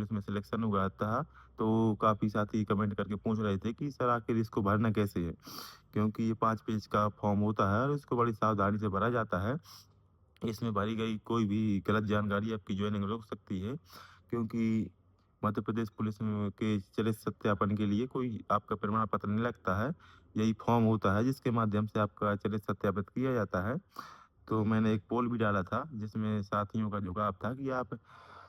Police में selection हुआ था, तो काफ़ी साथी कमेंट करके पूछ रहे थे कि सर आखिर इसको भरना कैसे है? क्योंकि ये 5 पेज का फॉर्म होता है और इसको बड़ी सावधानी से भरा जाता है। इसमें भरी गई कोई भी गलत जानकारी आपकी जॉइनिंग रोक सकती है, क्योंकि मध्य प्रदेश पुलिस में के चलित सत्यापन के लिए कोई आपका प्रमाण पत्र नहीं लगता है। यही फॉर्म होता है जिसके माध्यम से आपका चलित सत्यापित किया जाता है। तो मैंने एक पोल भी डाला था जिसमें साथियों का झुकाव था कि आप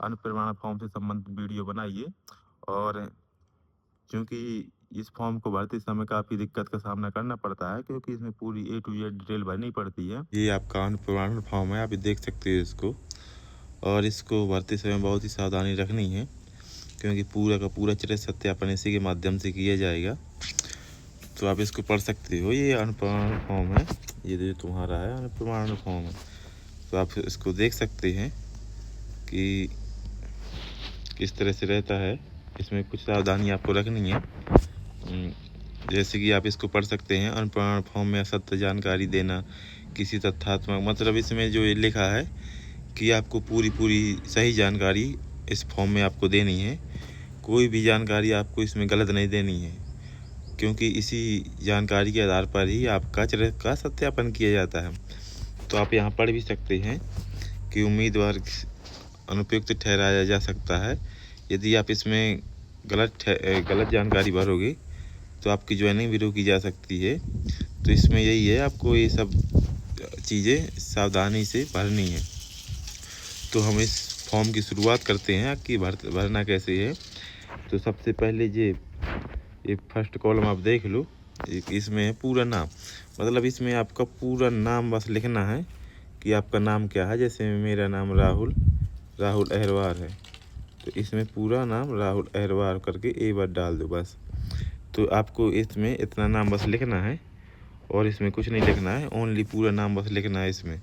अन्य प्रमाण फॉर्म से संबंधित वीडियो बनाइए। और चूँकि इस फॉर्म को भरते समय काफ़ी दिक्कत का सामना करना पड़ता है, क्योंकि इसमें पूरी ए टू जेड डिटेल भरनी पड़ती है। ये आपका अन्य प्रमाण फॉर्म है, आप ये देख सकते हो इसको। और इसको भरते समय बहुत ही सावधानी रखनी है, क्योंकि पूरा का पूरा चरित्र सत्यापन इसी के माध्यम से किया जाएगा। तो आप इसको पढ़ सकते हो, ये अन्य प्रमाण फॉर्म है, ये जो तुम्हारा है अन्य प्रमाण फॉर्म है। तो आप इसको देख सकते हैं कि किस तरह से रहता है। इसमें कुछ सावधानी आपको रखनी है। जैसे कि आप इसको पढ़ सकते हैं, अन्य प्रमाण फॉर्म में असत्य जानकारी देना, किसी तथ्यात्मक मतलब इसमें जो ये लिखा है कि आपको पूरी सही जानकारी इस फॉर्म में आपको देनी है। कोई भी जानकारी आपको इसमें गलत नहीं देनी है, क्योंकि इसी जानकारी के आधार पर ही आपका चरित्र का सत्यापन किया जाता है। तो आप यहाँ पढ़ भी सकते हैं कि उम्मीदवार अनुपयुक्त ठहराया जा सकता है यदि आप इसमें गलत जानकारी भरोगे, तो आपकी ज्वाइनिंग भी रोकी जा सकती है। तो इसमें यही है, आपको ये सब चीज़ें सावधानी से भरनी है। तो हम इस फॉर्म की शुरुआत करते हैं कि भरना कैसे है। तो सबसे पहले ये फर्स्ट कॉलम आप देख लो, इसमें है पूरा नाम। मतलब इसमें आपका पूरा नाम बस लिखना है कि आपका नाम क्या है। जैसे मेरा नाम राहुल अहिरवार है, तो इसमें पूरा नाम राहुल अहिरवार करके एक बार डाल दो बस। तो आपको इसमें इतना नाम बस लिखना है और इसमें कुछ नहीं लिखना है, ओनली पूरा नाम बस लिखना है इसमें।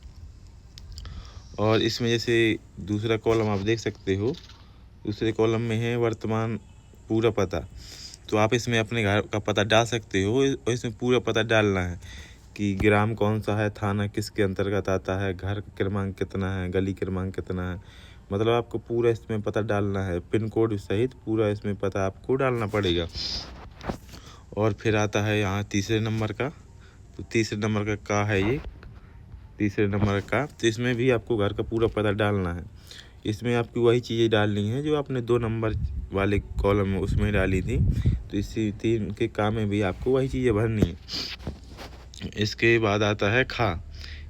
और इसमें जैसे दूसरा कॉलम आप देख सकते हो, दूसरे कॉलम में है वर्तमान पूरा पता। तो आप इसमें अपने घर का पता डाल सकते हो और इसमें पूरा पता डालना है कि ग्राम कौन सा है, थाना किसके अंतर्गत आता है, घर क्रमांक कितना है, गली क्रमांक कितना है। मतलब आपको पूरा इसमें पता डालना है, पिन कोड सहित पूरा इसमें पता आपको डालना पड़ेगा। और फिर आता है यहाँ तीसरे नंबर का। तो तीसरे नंबर का है ये तीसरे नंबर का। तो इसमें भी आपको घर का पूरा पता डालना है। इसमें आपकी वही चीज़ें डालनी है जो आपने 2 नंबर वाले कॉलम में उसमें डाली थी। तो इसी 3 के काम में भी आपको वही चीज़ें भरनी है। इसके बाद आता है खा।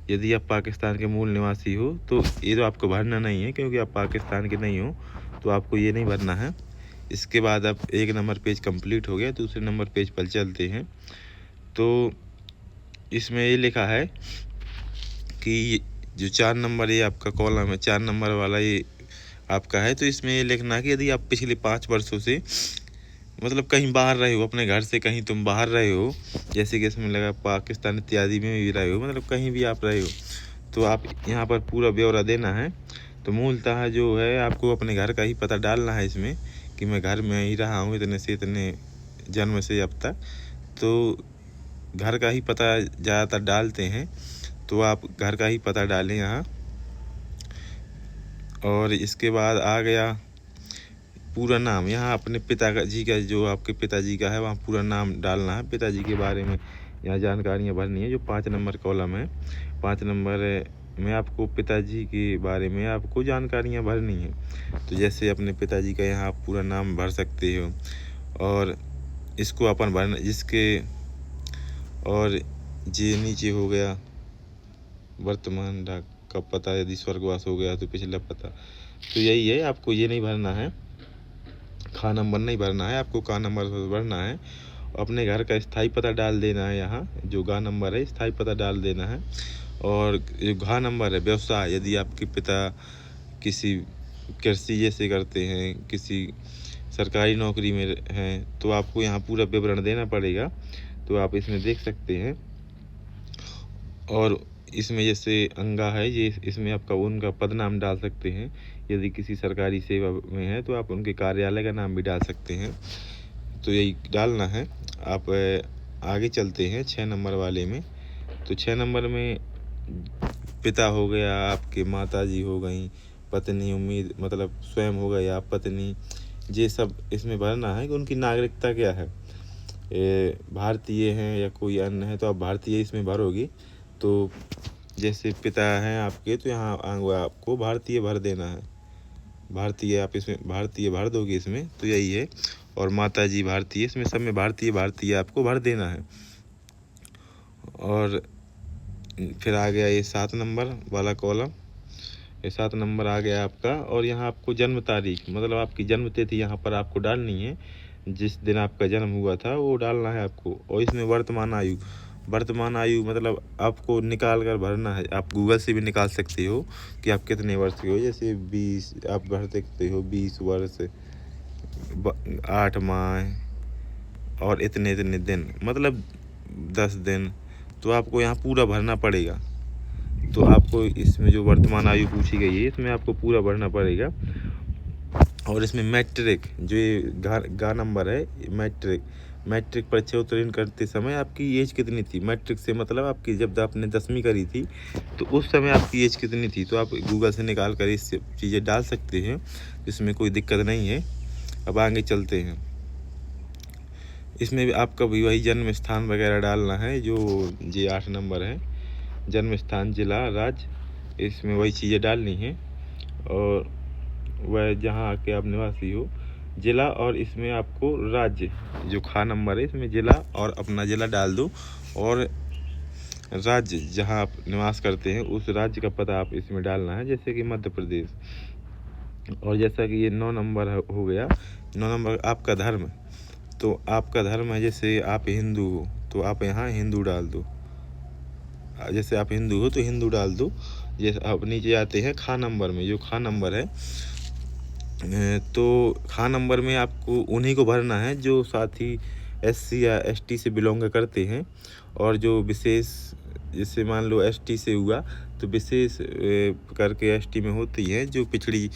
यदि आप पाकिस्तान के मूल निवासी हो तो ये तो आपको भरना नहीं है, क्योंकि आप पाकिस्तान के नहीं हो, तो आपको ये नहीं भरना है। इसके बाद अब 1 नंबर पेज कंप्लीट हो गया, दूसरे नंबर पेज पर चलते हैं। तो इसमें ये लिखा है कि जो 4 नंबर ये आपका कॉलम है, 4 नंबर वाला ये आपका है। तो इसमें ये लिखना कि यदि आप पिछले 5 वर्षों से मतलब कहीं बाहर रहे हो, अपने घर से कहीं तुम बाहर रहे हो, जैसे कि इसमें लगा पाकिस्तान इत्यादि में भी रहे हो, मतलब कहीं भी आप रहे हो, तो आप यहाँ पर पूरा ब्यौरा देना है। तो मूलतः जो है आपको अपने घर का ही पता डालना है इसमें कि मैं घर में ही रहा हूँ इतने से इतने जन्म से अब तक। तो घर का ही पता ज़्यादातर डालते हैं, तो आप घर का ही पता डालें यहाँ। और इसके बाद आ गया पूरा नाम। यहाँ अपने पिताजी का, जो आपके पिताजी का है, वहाँ पूरा नाम डालना है। पिताजी के बारे में यहाँ जानकारियाँ भरनी है। जो 5 नंबर कॉलम है, 5 नंबर में आपको पिताजी के बारे में आपको जानकारियाँ भरनी है। तो जैसे अपने पिताजी का यहाँ आप पूरा नाम भर सकते हो। और इसको अपन भरना जिसके, और जे नीचे हो गया वर्तमान डाक का पता, यदि स्वर्गवास हो गया तो पिछला पता। तो यही है, आपको ये नहीं भरना है, खा नंबर नहीं भरना है, आपको का नंबर भरना है। अपने घर का स्थायी पता डाल देना है। यहाँ जो गा नंबर है स्थायी पता डाल देना है। और जो घा नंबर है व्यवसाय, यदि आपके पिता किसी कृषि जैसे करते हैं, किसी सरकारी नौकरी में हैं, तो आपको यहाँ पूरा विवरण देना पड़ेगा। तो आप इसमें देख सकते हैं। और इसमें जैसे अंगा है, ये इसमें आपका उनका पद नाम डाल सकते हैं। यदि किसी सरकारी सेवा में है तो आप उनके कार्यालय का नाम भी डाल सकते हैं। तो यही डालना है। आप आगे चलते हैं 6 नंबर वाले में। तो 6 नंबर में पिता हो गया, आपके माताजी हो गई, पत्नी उम्मीद मतलब स्वयं हो गए, आप पत्नी, ये सब इसमें भरना है कि उनकी नागरिकता क्या है, भारतीय हैं या कोई अन्य है, तो आप भारतीय इसमें भरोगी। तो जैसे पिता हैं आपके, तो यहाँ आपको भारतीय भर देना है, भारतीय आप इसमें भारतीय भर दोगे इसमें, तो यही है। और माता जी भारतीय, इसमें सब में भारतीय भारतीय आपको भर देना है। और फिर आ गया ये 7 नंबर वाला कॉलम, ये 7 नंबर आ गया आपका। और यहाँ आपको जन्म तारीख, मतलब आपकी जन्म तिथि यहाँ पर आपको डालनी है, जिस दिन आपका जन्म हुआ था वो डालना है आपको। और इसमें वर्तमान आयु, वर्तमान आयु मतलब आपको निकाल कर भरना है। आप गूगल से भी निकाल सकते हो कि आप कितने वर्ष के हो। जैसे 20 आप भर सकते हो, 20 वर्ष 8 माह और इतने इतने दिन, मतलब 10 दिन। तो आपको यहाँ पूरा भरना पड़ेगा। तो आपको इसमें जो वर्तमान आयु पूछी गई है, इसमें आपको पूरा भरना पड़ेगा। और इसमें मैट्रिक, जो ये गा नंबर है, मैट्रिक परीक्षा उत्तीर्ण करते समय आपकी एज कितनी थी। मैट्रिक से मतलब आपकी जब आपने 10वीं करी थी, तो उस समय आपकी एज कितनी थी। तो आप गूगल से निकाल कर इस चीज़ें डाल सकते हैं, इसमें कोई दिक्कत नहीं है। अब आगे चलते हैं। इसमें भी आपका भी वही जन्म स्थान वगैरह डालना है, जो ये 8 नंबर है, जन्म स्थान, जिला, राज्य, इसमें वही चीज़ें डालनी है। और वह जहाँ आके आप निवासी हो, जिला, और इसमें आपको राज्य, जो खा नंबर है, इसमें जिला और अपना जिला डाल दो। और राज्य जहाँ आप निवास करते हैं, उस राज्य का पता आप इसमें डालना है, जैसे कि मध्य प्रदेश। और जैसा कि ये 9 नंबर हो गया, 9 नंबर आपका धर्म। तो आपका धर्म है, जैसे आप हिंदू हो तो आप यहाँ हिंदू डाल दो। जैसे आप हिंदू हो तो हिंदू डाल दो। जैसे आप नीचे आते हैं खा नंबर में, जो खा नंबर है, तो खा नंबर में आपको उन्हीं को भरना है जो साथी SC या ST से बिलोंग करते हैं। और जो विशेष, जैसे मान लो ST से हुआ, तो विशेष करके ST में होती हैं जो पिछड़ी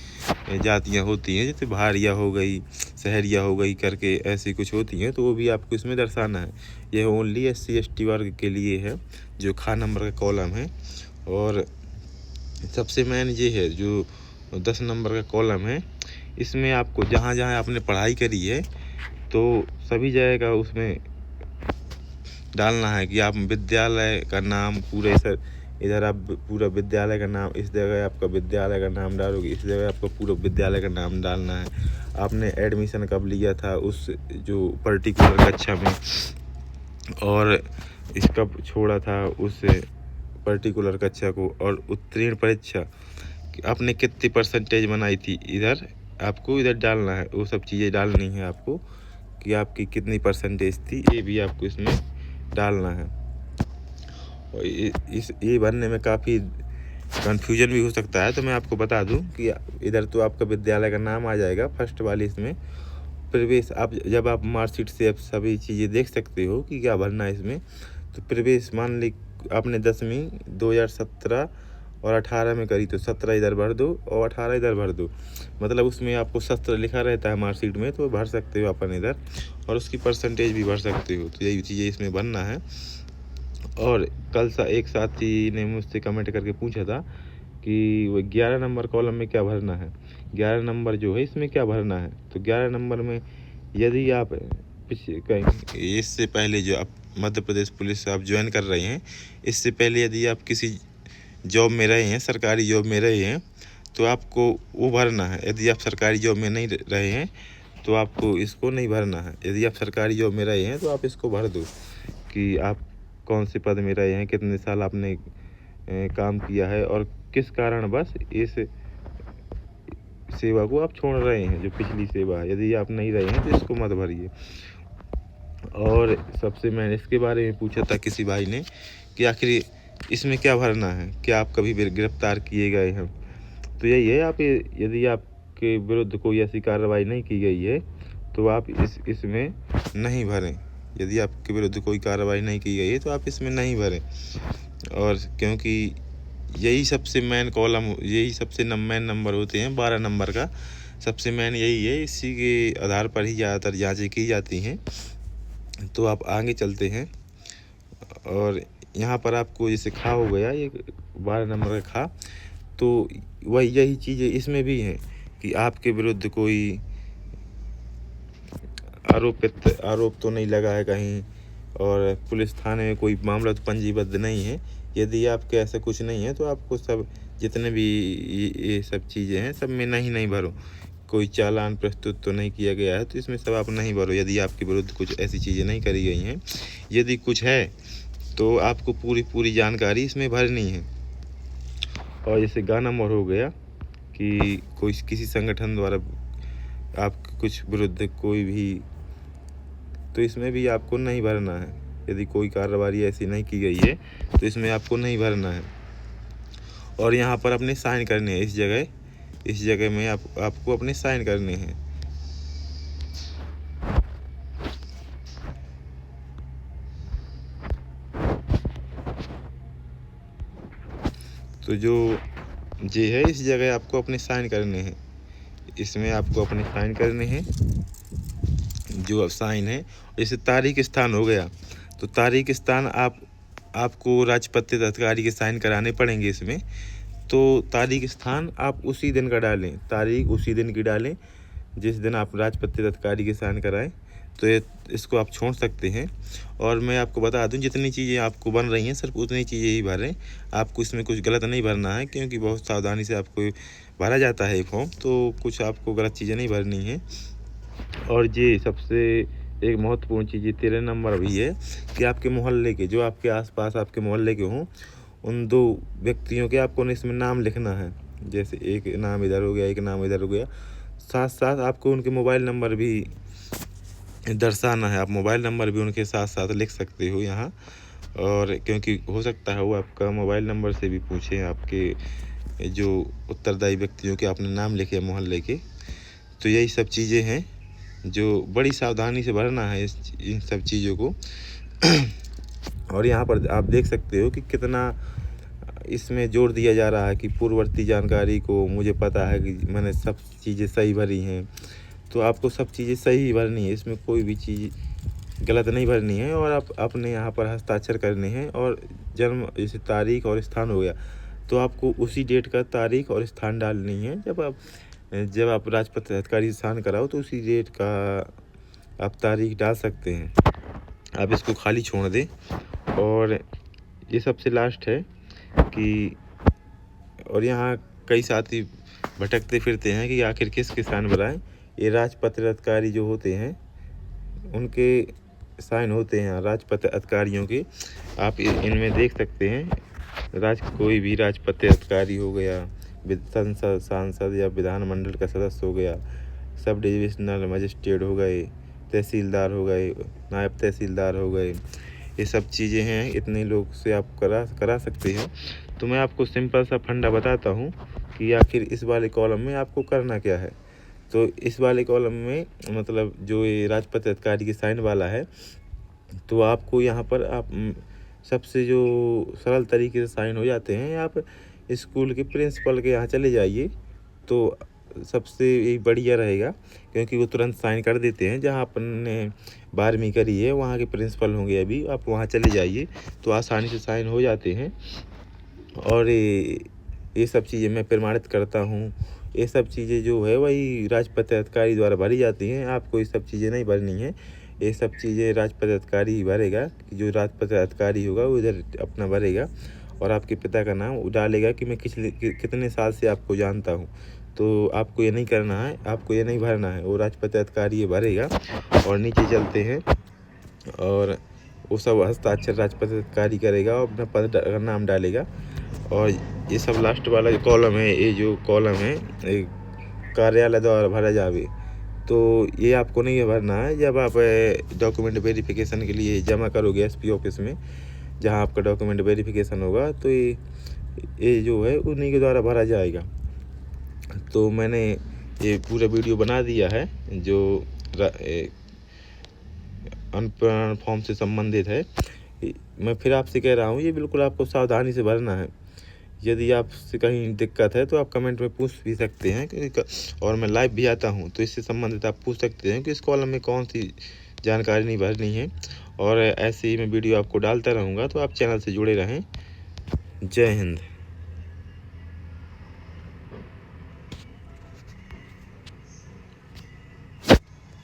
जातियां होती हैं, जैसे भारिया हो गई, सहरिया हो गई करके ऐसी कुछ होती हैं, तो वो भी आपको इसमें दर्शाना है। यह ओनली SC ST वर्ग के लिए है, जो खा नंबर का कॉलम है। और सबसे मेन ये है जो 10 नंबर का कॉलम है, इसमें आपको जहाँ जहाँ आपने पढ़ाई करी है, तो सभी जगह का उसमें डालना है कि आप विद्यालय का नाम पूरे सर, इधर आप पूरा विद्यालय का नाम, इस जगह आपका विद्यालय का नाम डालोगे, इस जगह आपका पूरा विद्यालय का नाम डालना है। आपने एडमिशन कब लिया था उस जो पर्टिकुलर कक्षा में, और इसका छोड़ा था उस पर्टिकुलर कक्षा को, और उत्तीर्ण परीक्षा आपने कितनी परसेंटेज बनाई थी, इधर आपको इधर डालना है। वो सब चीज़ें डालनी है आपको कि आपकी कितनी परसेंटेज थी, ये भी आपको इसमें डालना है। और ये भरने में काफ़ी कन्फ्यूजन भी हो सकता है, तो मैं आपको बता दूं कि इधर तो आपका विद्यालय का नाम आ जाएगा फर्स्ट वाली, इसमें प्रवेश, आप जब आप मार्कशीट से आप सभी चीज़ें देख सकते हो कि क्या भरना है इसमें। तो प्रवेश, मान ली आपने 10वीं 2017 और 18 में करी, तो 17 इधर भर दो और 18 इधर भर दो। मतलब उसमें आपको 17 लिखा रहता है मार्कशीट में, तो भर सकते हो अपन इधर, और उसकी परसेंटेज भी भर सकते हो। तो यही चीज़ें इसमें भरना है। और कल एक साथी ने मुझसे कमेंट करके पूछा था कि वो 11 नंबर कॉलम में क्या भरना है, 11 नंबर जो है इसमें क्या भरना है। तो 11 नंबर में यदि आप कहीं इससे पहले जो आप मध्य प्रदेश पुलिस आप ज्वाइन कर रहे हैं, इससे पहले यदि आप किसी जॉब में रहे हैं, सरकारी जॉब में रहे हैं, तो आपको वो भरना है। यदि आप सरकारी जॉब में नहीं रहे हैं, तो आपको इसको नहीं भरना है। यदि आप सरकारी जॉब में रहे हैं, तो आप इसको भर दो कि आप कौन से पद में रहे हैं, कितने साल आपने काम किया है, और किस कारण बस इस सेवा को आप छोड़ रहे हैं, जो पिछली सेवा है। यदि आप नहीं रहे हैं तो इसको मत भरिए। और सबसे मैंने इसके बारे में पूछा था किसी भाई ने कि आखिर इसमें क्या भरना है, क्या आप कभी गिरफ्तार किए गए हैं। तो यही है, आप यदि आपके विरुद्ध कोई ऐसी कार्रवाई नहीं की गई है, तो आप इसमें नहीं भरें। यदि आपके विरुद्ध कोई कार्रवाई नहीं की गई है, तो आप इसमें नहीं भरें। और क्योंकि यही सबसे मेन कॉलम, यही सबसे मेन नंबर होते हैं 12 नंबर का, सबसे मेन यही है। इसी के आधार पर ही ज़्यादातर जांचें की जाती हैं। तो आप आगे चलते हैं। और यहाँ पर आपको जैसे खा हो गया, ये 12 नंबर का खा, तो वही यही चीज़ें इसमें भी हैं कि आपके विरुद्ध कोई आरोप तो नहीं लगा है कहीं, और पुलिस थाने में कोई मामला तो पंजीबद्ध नहीं है। यदि आपके ऐसा कुछ नहीं है तो आपको सब जितने भी ये सब चीज़ें हैं सब में नहीं भरो। कोई चालान प्रस्तुत तो नहीं किया गया है तो इसमें सब आप नहीं भरो, यदि आपके विरुद्ध कुछ ऐसी चीज़ें नहीं करी गई हैं। यदि कुछ है तो आपको पूरी जानकारी इसमें भरनी है। और जैसे ग नंबर हो गया कि कोई किसी संगठन द्वारा आपके कुछ विरुद्ध कोई भी, तो इसमें भी आपको नहीं भरना है। यदि कोई कार्रवाई ऐसी नहीं की गई है तो इसमें आपको नहीं भरना है। और यहाँ पर अपने साइन करने हैं, इस जगह में आपको अपने साइन करने हैं। तो जो ये है इस जगह आपको अपने साइन करने हैं, इसमें आपको अपने साइन करने हैं। जो अब साइन है, जैसे तारीख स्थान हो गया तो तारीख स्थान आपको राजपत्रित अधिकारी के साइन कराने पड़ेंगे इसमें। तो तारीख स्थान आप उसी दिन का डालें, तारीख उसी दिन की डालें जिस दिन आप राजपत्रित अधिकारी के साइन कराएं। तो इसको आप छोड़ सकते हैं। और मैं आपको बता दूं, जितनी चीज़ें आपको बन रही हैं सिर्फ उतनी चीज़ें ही भरें। आपको इसमें कुछ गलत नहीं भरना है, क्योंकि बहुत सावधानी से आपको भरा जाता है फॉर्म, तो कुछ आपको गलत चीज़ें नहीं भरनी है। और ये सबसे एक महत्वपूर्ण चीज़ ये 13 नंबर भी है कि आपके मोहल्ले के, जो आपके आसपास आपके मोहल्ले के हों, उन 2 व्यक्तियों के आपको इसमें नाम लिखना है। जैसे एक नाम इधर हो गया, एक नाम इधर हो गया, साथ साथ आपको उनके मोबाइल नंबर भी दर्शाना है। आप मोबाइल नंबर भी उनके साथ साथ लिख सकते हो यहाँ। और क्योंकि हो सकता है वो आपका मोबाइल नंबर से भी पूछें, आपके जो उत्तरदायी व्यक्तियों के आपने नाम लिखे मोहल्ले के। तो यही सब चीज़ें हैं जो बड़ी सावधानी से भरना है इन सब चीज़ों को। और यहाँ पर आप देख सकते हो कि कितना इसमें जोर दिया जा रहा है कि पूर्ववर्ती जानकारी को मुझे पता है कि मैंने सब चीज़ें सही भरी हैं। तो आपको सब चीज़ें सही ही भरनी है, इसमें कोई भी चीज़ गलत नहीं भरनी है। और आप अपने यहाँ पर हस्ताक्षर करने हैं। और जन्म जैसे तारीख और स्थान हो गया तो आपको उसी डेट का तारीख और स्थान डालनी है। जब आप राजपत्रित अधिकारी से साइन कराओ तो उसी डेट का आप तारीख डाल सकते हैं। आप इसको खाली छोड़ दें। और ये सबसे लास्ट है कि, और यहाँ कई साथी भटकते फिरते हैं कि आखिर किसके साइन बनाएं। ये राजपत्रित अधिकारी जो होते हैं उनके साइन होते हैं, राजपत्रित अधिकारियों के। आप इनमें देख सकते हैं, कोई भी राजपत्रित अधिकारी हो गया, संसद सांसद या विधानमंडल का सदस्य हो गया, सब डिविजनल मजिस्ट्रेट हो गए, तहसीलदार हो गए, नायब तहसीलदार हो गए, ये सब चीज़ें हैं। इतने लोग से आप करा सकते हैं। तो मैं आपको सिंपल सा फंडा बताता हूँ कि आखिर इस वाले कॉलम में आपको करना क्या है। तो इस वाले कॉलम में मतलब जो ये राजपत्रित अधिकारी के साइन वाला है, तो आपको यहाँ पर आप सबसे जो सरल तरीके से साइन हो जाते हैं, आप स्कूल के प्रिंसिपल के यहाँ चले जाइए तो सबसे यही बढ़िया रहेगा, क्योंकि वो तुरंत साइन कर देते हैं। जहाँ आपने 12वीं करी है वहाँ के प्रिंसिपल होंगे, अभी आप वहाँ चले जाइए तो आसानी से साइन हो जाते हैं। और ये सब चीज़ें मैं प्रमाणित करता हूँ। ये सब चीज़ें जो है वही राजपत्रित अधिकारी द्वारा भरी जाती हैं। आपको ये सब चीज़ें नहीं भरनी है, ये सब चीज़ें राजपत्रित अधिकारी ही भरेगा। जो राजपत्रित अधिकारी होगा वो इधर अपना भरेगा और आपके पिता का नाम डालेगा कि मैं कितने साल से आपको जानता हूँ। तो आपको ये नहीं करना है, आपको ये नहीं भरना है, वो राजपत्रित अधिकारी ये भरेगा। और नीचे चलते हैं और वो सब हस्ताक्षर राजपत्रित अधिकारी करेगा और अपना पद का नाम डालेगा। और ये सब लास्ट वाला जो कॉलम है, ये जो कॉलम है कार्यालय द्वारा भरा जावे, तो ये आपको नहीं भरना है। जब आप डॉक्यूमेंट वेरिफिकेशन के लिए जमा करोगे एसपी ऑफिस में, जहाँ आपका डॉक्यूमेंट वेरिफिकेशन होगा, तो ये जो है उन्हीं के द्वारा भरा जाएगा। तो मैंने ये पूरा वीडियो बना दिया है जो अनपढ़ फॉर्म से संबंधित है। मैं फिर आपसे कह रहा हूँ, ये बिल्कुल आपको सावधानी से भरना है। यदि आपसे कहीं दिक्कत है तो आप कमेंट में पूछ भी सकते हैं, और मैं लाइव भी आता हूँ, तो इससे संबंधित आप पूछ सकते हैं कि इस कॉलम में कौन सी जानकारी नहीं भरनी है। और ऐसे ही मैं वीडियो आपको डालता रहूँगा, तो आप चैनल से जुड़े रहें। जय हिंद।